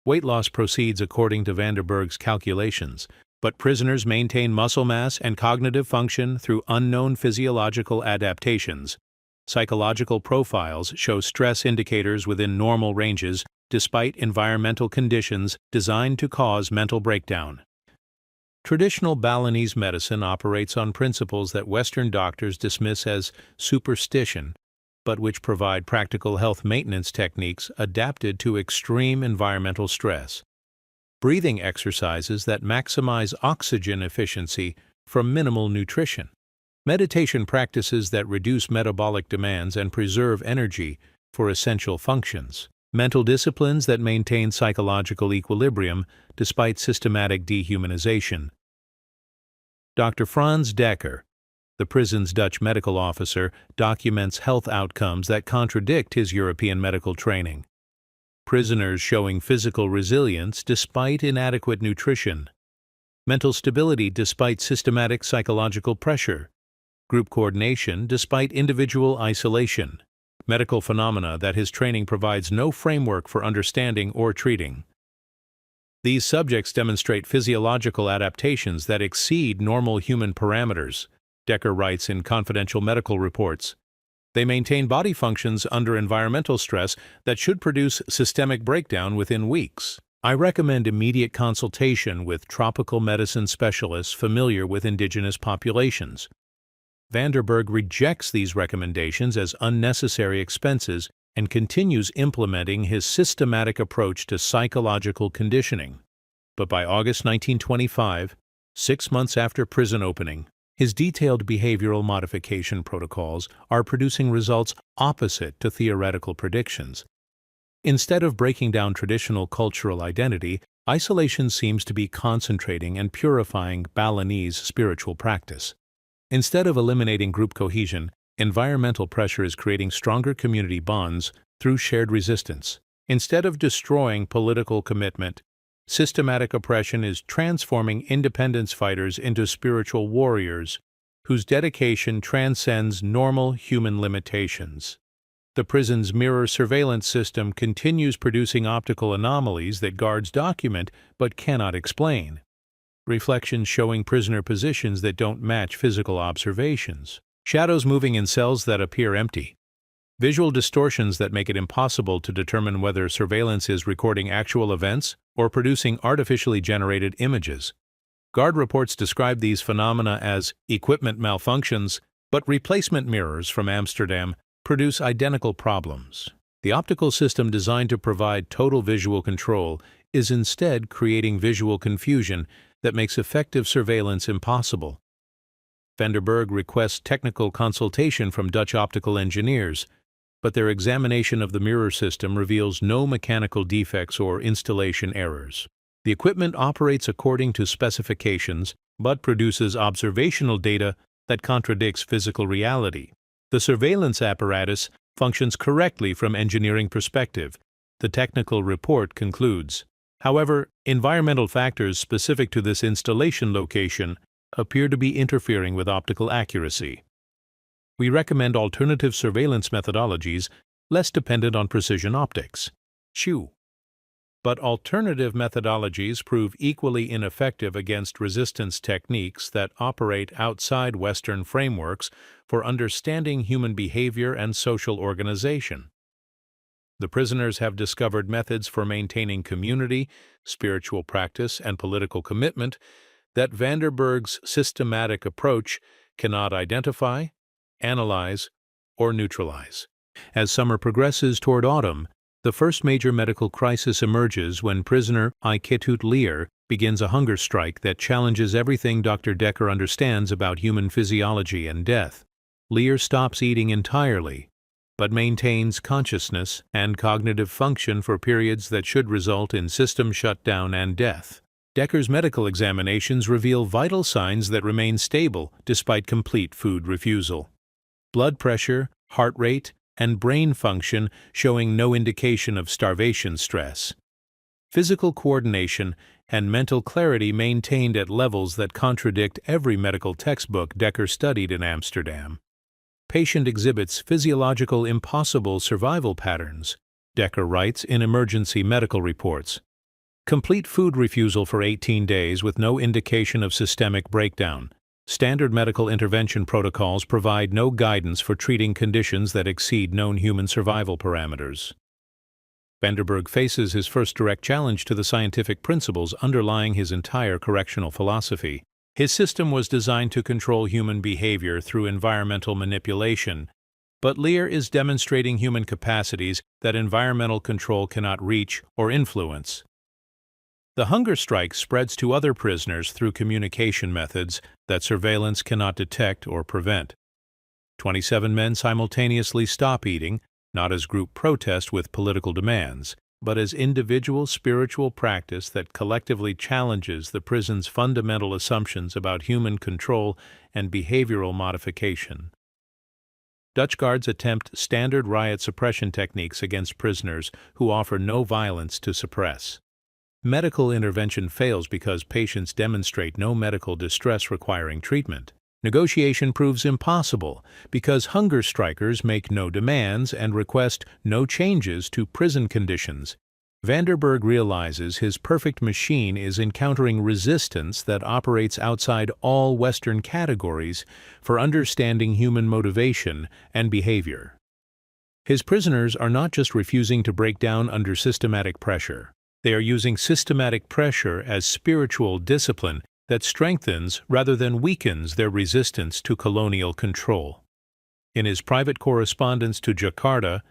Weight loss proceeds according to Vanderburg's calculations, but prisoners maintain muscle mass and cognitive function through unknown physiological adaptations. Psychological profiles show stress indicators within normal ranges despite environmental conditions designed to cause mental breakdown. Traditional Balinese medicine operates on principles that Western doctors dismiss as superstition, but which provide practical health maintenance techniques adapted to extreme environmental stress. Breathing exercises that maximize oxygen efficiency from minimal nutrition. Meditation practices that reduce metabolic demands and preserve energy for essential functions. Mental disciplines that maintain psychological equilibrium despite systematic dehumanization. Dr. Franz Decker, the prison's Dutch medical officer, documents health outcomes that contradict his European medical training. Prisoners showing physical resilience despite inadequate nutrition. Mental stability despite systematic psychological pressure. Group coordination despite individual isolation. Medical phenomena that his training provides no framework for understanding or treating. These subjects demonstrate physiological adaptations that exceed normal human parameters, Decker writes in confidential medical reports. They maintain body functions under environmental stress that should produce systemic breakdown within weeks. I recommend immediate consultation with tropical medicine specialists familiar with indigenous populations. Vanderburg rejects these recommendations as unnecessary expenses and continues implementing his systematic approach to psychological conditioning. But by August 1925, 6 months after prison opening, his detailed behavioral modification protocols are producing results opposite to theoretical predictions. Instead of breaking down traditional cultural identity, isolation seems to be concentrating and purifying Balinese spiritual practice. Instead of eliminating group cohesion, environmental pressure is creating stronger community bonds through shared resistance. Instead of destroying political commitment, systematic oppression is transforming independence fighters into spiritual warriors whose dedication transcends normal human limitations. The prison's mirror surveillance system continues producing optical anomalies that guards document but cannot explain. Reflections showing prisoner positions that don't match physical observations. Shadows moving in cells that appear empty. Visual distortions that make it impossible to determine whether surveillance is recording actual events or producing artificially generated images. Guard reports describe these phenomena as equipment malfunctions, but replacement mirrors from Amsterdam produce identical problems. The optical system designed to provide total visual control is instead creating visual confusion that makes effective surveillance impossible. Vanderburg requests technical consultation from Dutch optical engineers, but their examination of the mirror system reveals no mechanical defects or installation errors. The equipment operates according to specifications, but produces observational data that contradicts physical reality. The surveillance apparatus functions correctly from engineering perspective, the technical report concludes. However, environmental factors specific to this installation location appear to be interfering with optical accuracy. We recommend alternative surveillance methodologies less dependent on precision optics. But alternative methodologies prove equally ineffective against resistance techniques that operate outside Western frameworks for understanding human behavior and social organization. The prisoners have discovered methods for maintaining community, spiritual practice, and political commitment that Vanderburg's systematic approach cannot identify, analyze, or neutralize. As summer progresses toward autumn, The first major medical crisis emerges when prisoner Ketut Lear begins a hunger strike that challenges everything Dr. Decker understands about human physiology and death. Lear stops eating entirely, but maintains consciousness and cognitive function for periods that should result in system shutdown and death. Decker's medical examinations reveal vital signs that remain stable despite complete food refusal. Blood pressure, heart rate, and brain function showing no indication of starvation stress. Physical coordination and mental clarity maintained at levels that contradict every medical textbook Decker studied in Amsterdam. Patient exhibits physiological impossible survival patterns, Decker writes in emergency medical reports. Complete food refusal for 18 days with no indication of systemic breakdown. Standard medical intervention protocols provide no guidance for treating conditions that exceed known human survival parameters. Vanderburg faces his first direct challenge to the scientific principles underlying his entire correctional philosophy. His system was designed to control human behavior through environmental manipulation, but Lear is demonstrating human capacities that environmental control cannot reach or influence. The hunger strike spreads to other prisoners through communication methods that surveillance cannot detect or prevent. 27 men simultaneously stop eating, not as group protest with political demands, but as individual spiritual practice that collectively challenges the prison's fundamental assumptions about human control and behavioral modification. Dutch guards attempt standard riot suppression techniques against prisoners who offer no violence to suppress. Medical intervention fails because patients demonstrate no medical distress requiring treatment. Negotiation proves impossible because hunger strikers make no demands and request no changes to prison conditions. Vanderburg realizes his perfect machine is encountering resistance that operates outside all Western categories for understanding human motivation and behavior. His prisoners are not just refusing to break down under systematic pressure. They are using systematic pressure as spiritual discipline that strengthens rather than weakens their resistance to colonial control. In his private correspondence to Jakarta,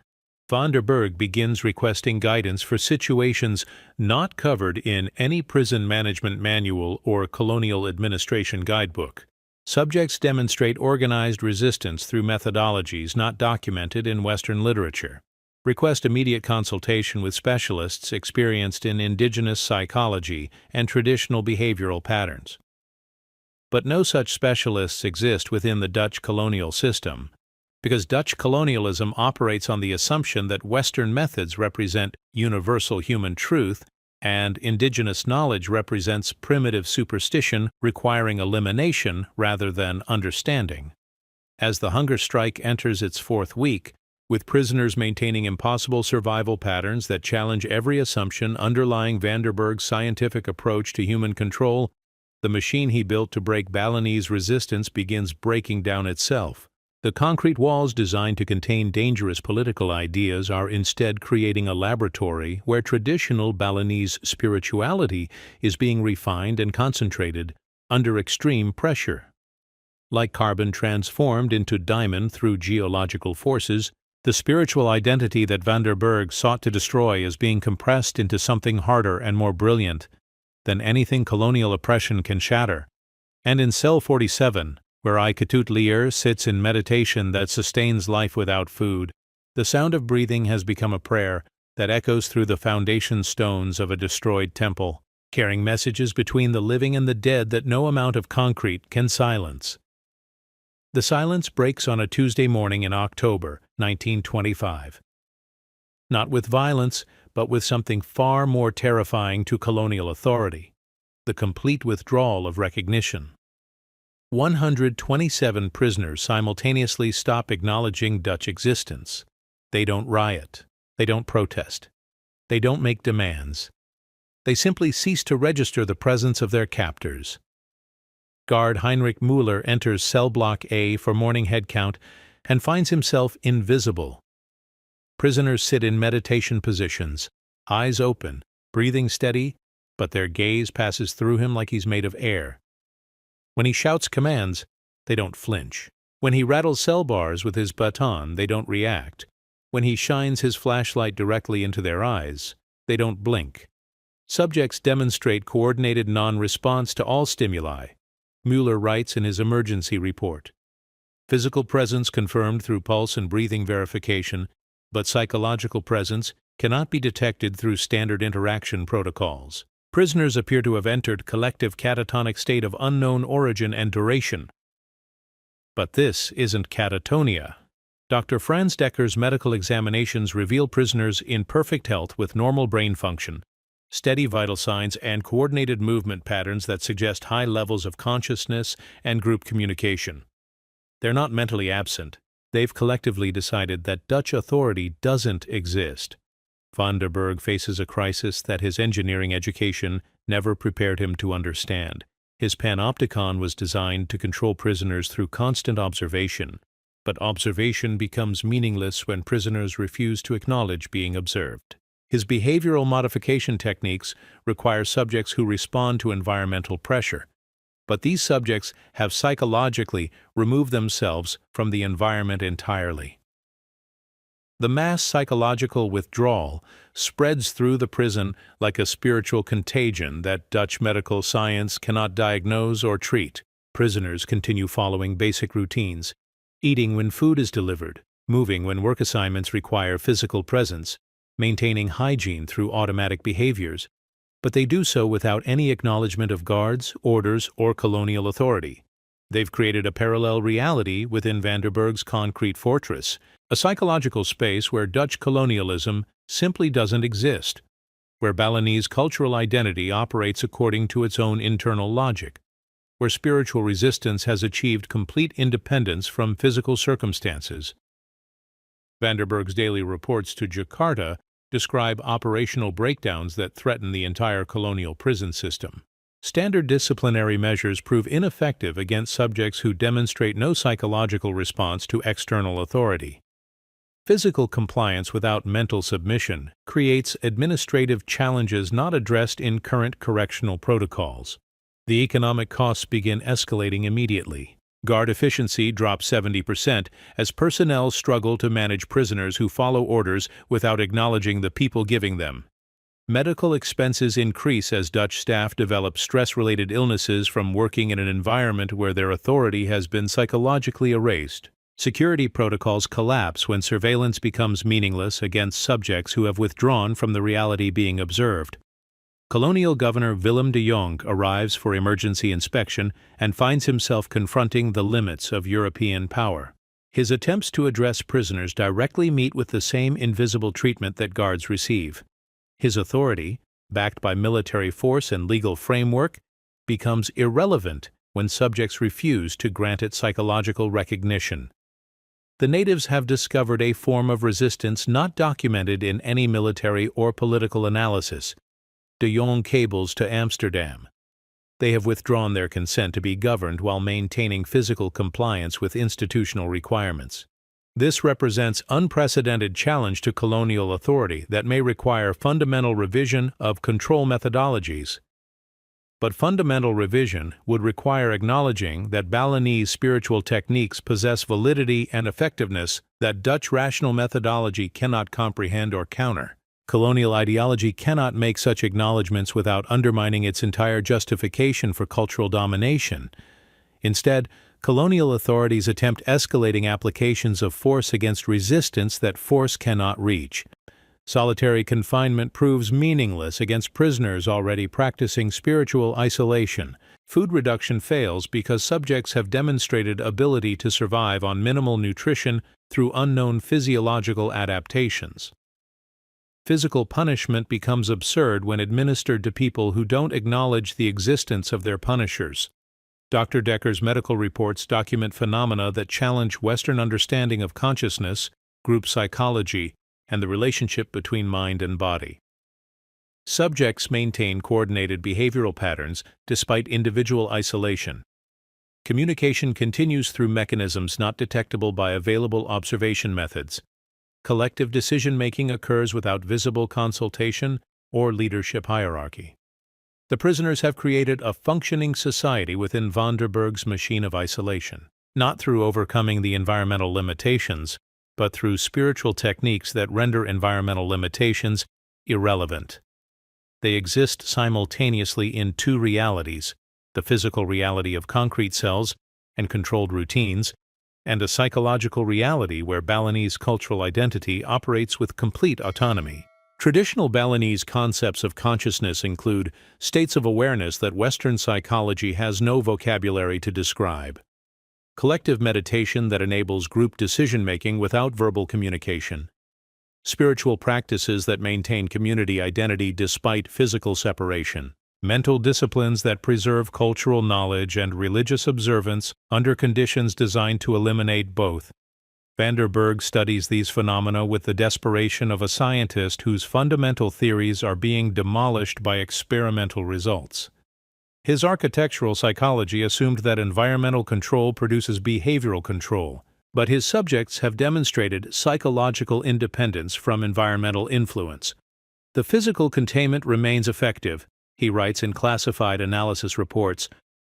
Vanderburg begins requesting guidance for situations not covered in any prison management manual or colonial administration guidebook. Subjects demonstrate organized resistance through methodologies not documented in Western literature. Request immediate consultation with specialists experienced in indigenous psychology and traditional behavioral patterns. But no such specialists exist within the Dutch colonial system, because Dutch colonialism operates on the assumption that Western methods represent universal human truth and indigenous knowledge represents primitive superstition requiring elimination rather than understanding. As the hunger strike enters its fourth week, with prisoners maintaining impossible survival patterns that challenge every assumption underlying Vanderburg's scientific approach to human control, the machine he built to break Balinese resistance begins breaking down itself. The concrete walls designed to contain dangerous political ideas are instead creating a laboratory where traditional Balinese spirituality is being refined and concentrated under extreme pressure. Like carbon transformed into diamond through geological forces, the spiritual identity that Vanderburg sought to destroy is being compressed into something harder and more brilliant than anything colonial oppression can shatter. And in cell 47, where Ketut Lear sits in meditation that sustains life without food, the sound of breathing has become a prayer that echoes through the foundation stones of a destroyed temple, carrying messages between the living and the dead that no amount of concrete can silence. The silence breaks on a Tuesday morning in October 1925. Not with violence, but with something far more terrifying to colonial authority: the complete withdrawal of recognition. 127 prisoners simultaneously stop acknowledging Dutch existence. They don't riot. They don't protest. They don't make demands. They simply cease to register the presence of their captors. Guard Heinrich Müller enters cell block A for morning head count and finds himself invisible. Prisoners sit in meditation positions, eyes open, breathing steady, but their gaze passes through him like he's made of air. When he shouts commands, they don't flinch. When he rattles cell bars with his baton, they don't react. When he shines his flashlight directly into their eyes, they don't blink. Subjects demonstrate coordinated non-response to all stimuli, Mueller writes in his emergency report. Physical presence confirmed through pulse and breathing verification, but psychological presence cannot be detected through standard interaction protocols. Prisoners appear to have entered collective catatonic state of unknown origin and duration. But this isn't catatonia. Dr. Franz Decker's medical examinations reveal prisoners in perfect health with normal brain function, steady vital signs, and coordinated movement patterns that suggest high levels of consciousness and group communication. They're not mentally absent. They've collectively decided that Dutch authority doesn't exist. Van der Burg faces a crisis that his engineering education never prepared him to understand. His panopticon was designed to control prisoners through constant observation, but observation becomes meaningless when prisoners refuse to acknowledge being observed. His behavioral modification techniques require subjects who respond to environmental pressure, but these subjects have psychologically removed themselves from the environment entirely. The mass psychological withdrawal spreads through the prison like a spiritual contagion that Dutch medical science cannot diagnose or treat. Prisoners continue following basic routines, eating when food is delivered, moving when work assignments require physical presence, maintaining hygiene through automatic behaviors, but they do so without any acknowledgement of guards, orders, or colonial authority. They've created a parallel reality within Van der Burg's concrete fortress, a psychological space where Dutch colonialism simply doesn't exist, where Balinese cultural identity operates according to its own internal logic, where spiritual resistance has achieved complete independence from physical circumstances. Van der Burg's daily reports to Jakarta describe operational breakdowns that threaten the entire colonial prison system. Standard disciplinary measures prove ineffective against subjects who demonstrate no psychological response to external authority. Physical compliance without mental submission creates administrative challenges not addressed in current correctional protocols. The economic costs begin escalating immediately. Guard efficiency drops 70% as personnel struggle to manage prisoners who follow orders without acknowledging the people giving them. Medical expenses increase as Dutch staff develop stress-related illnesses from working in an environment where their authority has been psychologically erased. Security protocols collapse when surveillance becomes meaningless against subjects who have withdrawn from the reality being observed. Colonial Governor Willem de Jonge arrives for emergency inspection and finds himself confronting the limits of European power. His attempts to address prisoners directly meet with the same invisible treatment that guards receive. His authority, backed by military force and legal framework, becomes irrelevant when subjects refuse to grant it psychological recognition. The natives have discovered a form of resistance not documented in any military or political analysis. De Jonge cables to Amsterdam. They have withdrawn their consent to be governed while maintaining physical compliance with institutional requirements. This represents unprecedented challenge to colonial authority that may require fundamental revision of control methodologies. But fundamental revision would require acknowledging that Balinese spiritual techniques possess validity and effectiveness that Dutch rational methodology cannot comprehend or counter. Colonial ideology cannot make such acknowledgments without undermining its entire justification for cultural domination. Instead, colonial authorities attempt escalating applications of force against resistance that force cannot reach. Solitary confinement proves meaningless against prisoners already practicing spiritual isolation. Food reduction fails because subjects have demonstrated ability to survive on minimal nutrition through unknown physiological adaptations. Physical punishment becomes absurd when administered to people who don't acknowledge the existence of their punishers. Dr. Decker's medical reports document phenomena that challenge Western understanding of consciousness, group psychology, and the relationship between mind and body. Subjects maintain coordinated behavioral patterns despite individual isolation. Communication continues through mechanisms not detectable by available observation methods. Collective decision-making occurs without visible consultation or leadership hierarchy. The prisoners have created a functioning society within Van der Burg's machine of isolation, not through overcoming the environmental limitations, but through spiritual techniques that render environmental limitations irrelevant. They exist simultaneously in two realities: the physical reality of concrete cells and controlled routines, and a psychological reality where Balinese cultural identity operates with complete autonomy. Traditional Balinese concepts of consciousness include states of awareness that Western psychology has no vocabulary to describe, collective meditation that enables group decision-making without verbal communication, spiritual practices that maintain community identity despite physical separation, mental disciplines that preserve cultural knowledge and religious observance under conditions designed to eliminate both. Vanderberg studies these phenomena with the desperation of a scientist whose fundamental theories are being demolished by experimental results. His architectural psychology assumed that environmental control produces behavioral control, but his subjects have demonstrated psychological independence from environmental influence. The physical containment remains effective, he writes in classified analysis reports,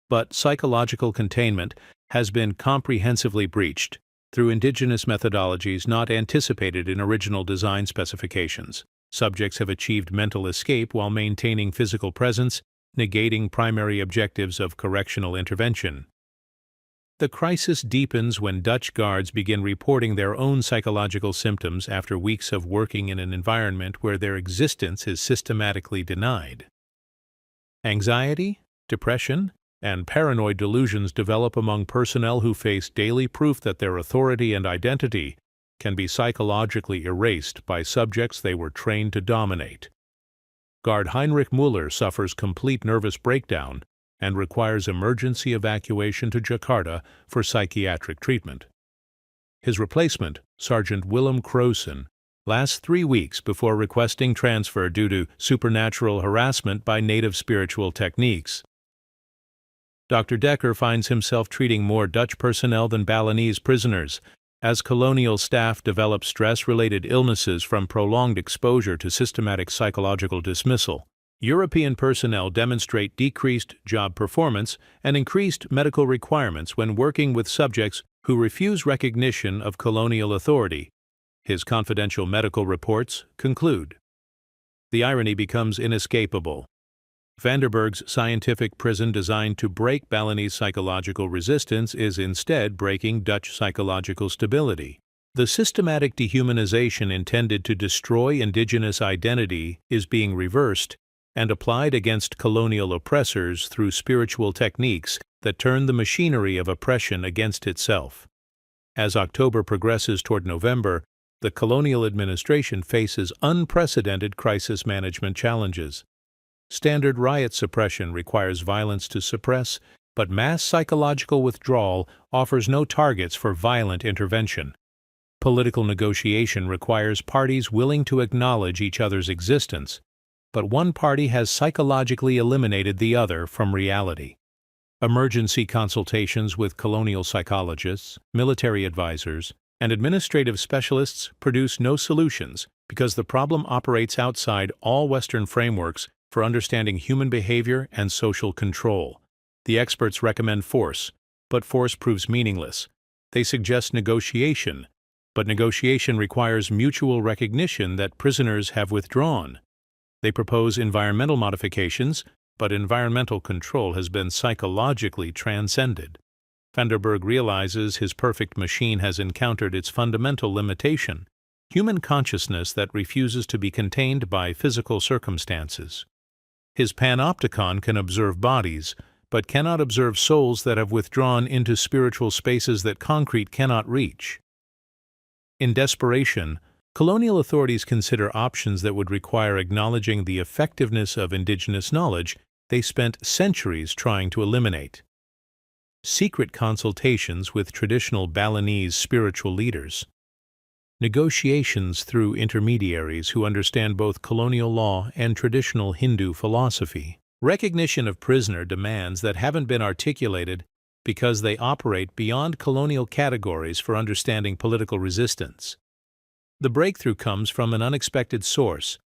but psychological containment has been comprehensively breached through indigenous methodologies not anticipated in original design specifications. Subjects have achieved mental escape while maintaining physical presence, negating primary objectives of correctional intervention. The crisis deepens when Dutch guards begin reporting their own psychological symptoms after weeks of working in an environment where their existence is systematically denied. Anxiety, depression, and paranoid delusions develop among personnel who face daily proof that their authority and identity can be psychologically erased by subjects they were trained to dominate. Guard Heinrich Muller suffers complete nervous breakdown and requires emergency evacuation to Jakarta for psychiatric treatment. His replacement, Sergeant Willem Croosen, lasts 3 weeks before requesting transfer due to supernatural harassment by native spiritual techniques. Dr. Decker finds himself treating more Dutch personnel than Balinese prisoners, as colonial staff develop stress-related illnesses from prolonged exposure to systematic psychological dismissal. European personnel demonstrate decreased job performance and increased medical requirements when working with subjects who refuse recognition of colonial authority. His confidential medical reports conclude. The irony becomes inescapable. Vanderberg's scientific prison designed to break Balinese psychological resistance is instead breaking Dutch psychological stability. The systematic dehumanization intended to destroy indigenous identity is being reversed and applied against colonial oppressors through spiritual techniques that turn the machinery of oppression against itself. As October progresses toward November, the colonial administration faces unprecedented crisis management challenges. Standard riot suppression requires violence to suppress, but mass psychological withdrawal offers no targets for violent intervention. Political negotiation requires parties willing to acknowledge each other's existence, but one party has psychologically eliminated the other from reality. Emergency consultations with colonial psychologists, military advisors, and administrative specialists produce no solutions because the problem operates outside all Western frameworks for understanding human behavior and social control. The experts recommend force, but force proves meaningless. They suggest negotiation, but negotiation requires mutual recognition that prisoners have withdrawn. They propose environmental modifications, but environmental control has been psychologically transcended. Vanderberg realizes his perfect machine has encountered its fundamental limitation: human consciousness that refuses to be contained by physical circumstances. His panopticon can observe bodies, but cannot observe souls that have withdrawn into spiritual spaces that concrete cannot reach. In desperation, colonial authorities consider options that would require acknowledging the effectiveness of indigenous knowledge they spent centuries trying to eliminate. Secret consultations with traditional Balinese spiritual leaders. Negotiations through intermediaries who understand both colonial law and traditional Hindu philosophy. Recognition of prisoner demands that haven't been articulated because they operate beyond colonial categories for understanding political resistance. The breakthrough comes from an unexpected source: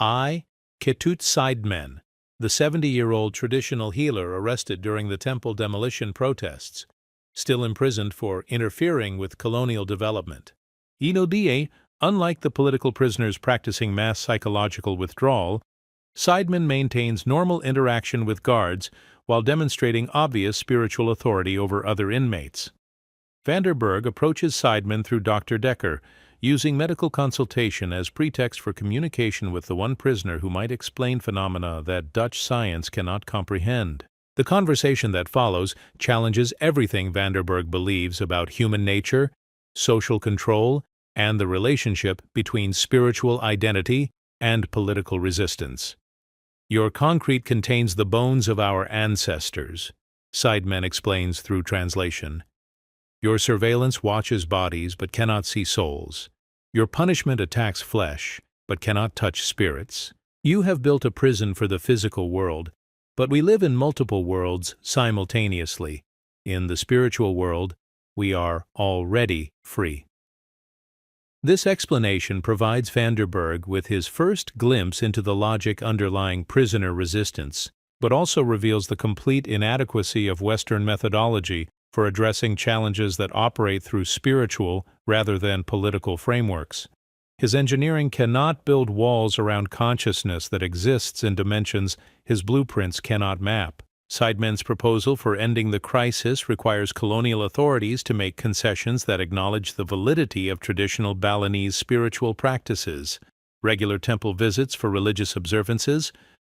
Ketut Sidemen, the 70-year-old traditional healer arrested during the temple demolition protests, still imprisoned for interfering with colonial development. Indonesia, unlike the political prisoners practicing mass psychological withdrawal, Seidman maintains normal interaction with guards while demonstrating obvious spiritual authority over other inmates. Vanderberg approaches Seidman through Dr. Decker, using medical consultation as pretext for communication with the one prisoner who might explain phenomena that Dutch science cannot comprehend. The conversation that follows challenges everything Vanderberg believes about human nature, social control, and the relationship between spiritual identity and political resistance. Your concrete contains the bones of our ancestors, Seidman explains through translation. Your surveillance watches bodies but cannot see souls. Your punishment attacks flesh but cannot touch spirits. You have built a prison for the physical world, but we live in multiple worlds simultaneously. In the spiritual world, we are already free. This explanation provides Vanderberg with his first glimpse into the logic underlying prisoner resistance, but also reveals the complete inadequacy of Western methodology for addressing challenges that operate through spiritual rather than political frameworks. His engineering cannot build walls around consciousness that exists in dimensions his blueprints cannot map. Seidman's proposal for ending the crisis requires colonial authorities to make concessions that acknowledge the validity of traditional Balinese spiritual practices, regular temple visits for religious observances,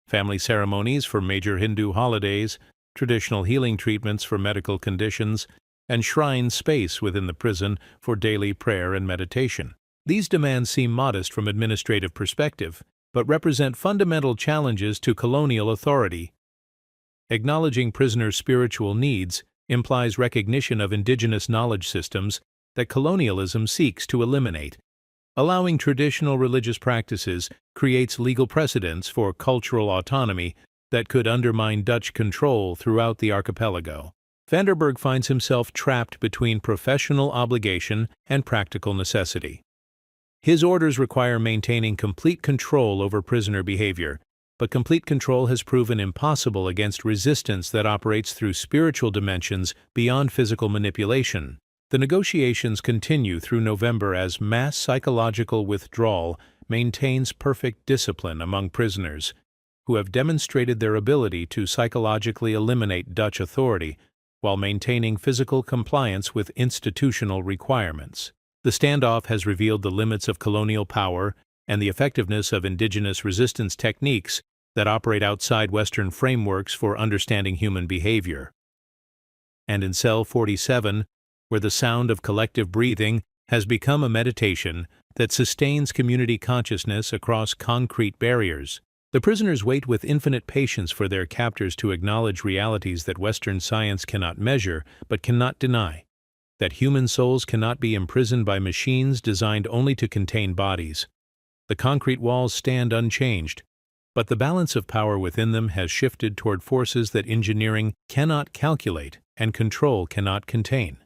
family ceremonies for major Hindu holidays, traditional healing treatments for medical conditions, and shrine space within the prison for daily prayer and meditation. These demands seem modest from administrative perspective, but represent fundamental challenges to colonial authority. Acknowledging prisoners' spiritual needs implies recognition of indigenous knowledge systems that colonialism seeks to eliminate. Allowing traditional religious practices creates legal precedents for cultural autonomy that could undermine Dutch control throughout the archipelago. Vanderberg finds himself trapped between professional obligation and practical necessity. His orders require maintaining complete control over prisoner behavior, but complete control has proven impossible against resistance that operates through spiritual dimensions beyond physical manipulation. The negotiations continue through November as mass psychological withdrawal maintains perfect discipline among prisoners, who have demonstrated their ability to psychologically eliminate Dutch authority while maintaining physical compliance with institutional requirements. The standoff has revealed the limits of colonial power and the effectiveness of indigenous resistance techniques that operate outside Western frameworks for understanding human behavior. And in Cell 47, where the sound of collective breathing has become a meditation that sustains community consciousness across concrete barriers, the prisoners wait with infinite patience for their captors to acknowledge realities that Western science cannot measure but cannot deny. That human souls cannot be imprisoned by machines designed only to contain bodies. The concrete walls stand unchanged, but the balance of power within them has shifted toward forces that engineering cannot calculate and control cannot contain.